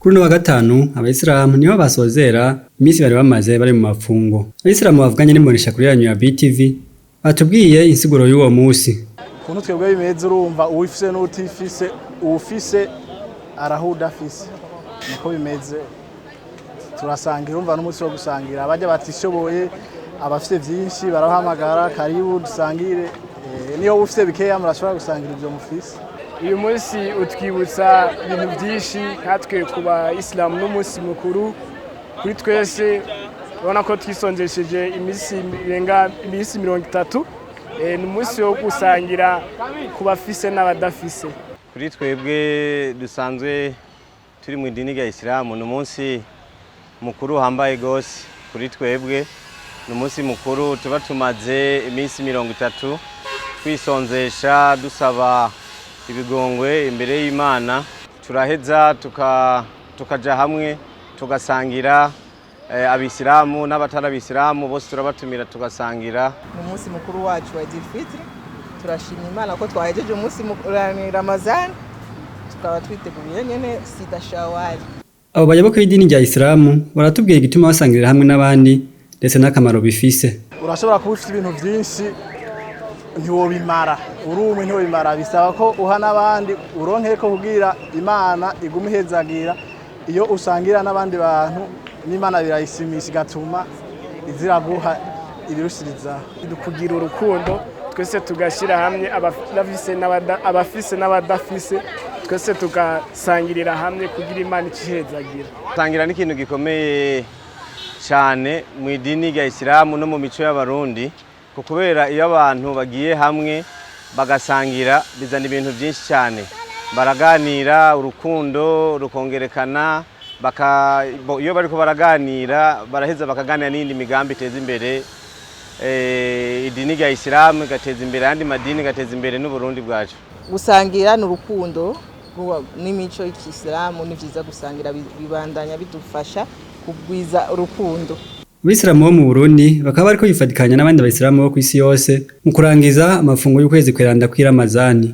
Kuri wa gatanu abayisilamu niho basozera imisi bari bamaze bari mu mafungo. Abayisilamu bavuganye n'imbonesha kuri yanyu ya BTV batubwiye insiguro y'uwo musi. Kuntu twebwe bimeze urumva uwifise n'utifise uwufise arahuda afise niko bimeze turasangira urumva n'umusi wo gusangira abaje batishoboye abafite byinshi barahamagara karibu dusangire niyo ufite bikeya murashobora gusangira ibyo mufise. Uyu munsi utwibutsa ibintu byinshi katwe kuba Islam n'umunsi mukuru kuri twese ubona ko twisonjesheje imisi irenga imisi 30 n'umunsi wo gusangira kubafise n'abadafise. Kuri twebwe dusanzwe turi mu idini rya Islam n'umunsi mukuru hambaye gose kuri twebwe n'umunsi mukuru tuba tumaze imisi 30 twisonzesha dusaba ibigongwe imbere y'Imana turaheza tukaja hamwe tugasangira abisilamu n'abatari abisilamu bose turabatumira tugasangira. Umunsi mukuru wacu wa Idil-Fitr turashimira Imana ko twahejeje umunsi mukuru Ramazan tukaba twiteguye nyene sita Shawwal. Abo bayoboke b'idini rya Islam baratubwiye igituma basangirira hamwe n'abandi ndetse n'akamaro bifise. Urashobora kuba ufite ibintu byinshi ntiwobimara urumwe ntiwobimara bisaba ko uha n'abandi uronke ko kugira Imana igumihezagira iyo usangira n'abandi bantu n'Imana birayisimisha gatuma iziraguha ibirushiriza kugira urukundo twese tugashira hamwe abafise n'abadafise twese tugasangirira hamwe kugira Imana ikihezagira. Sangira n'ikintu gikomeye cyane mu idini rya Islam no mu mico y'Abarundi kubera iyo abantu bagiye hamwe bagasangira bizana ibintu byinshi cyane baraganira urukundo rukongerekana iyo bariko baraganira baraheza bakaganira n'indi migambi iteza imbere idini rya Islam gateza imbere andi madini gateza imbere n'Uburundi bwacu. Gusangira n'urukundo n'imico y'Islam ni vyiza gusangira bibandanya bidufasha kugwiza urukundo. Abisilamu bo mu Burundi bakaba bariko bifatikanya n'abandi bayisilamu bo kw'isi yose mu kurangiza amafungo y'ukwezi kweranda kw'Ramazani.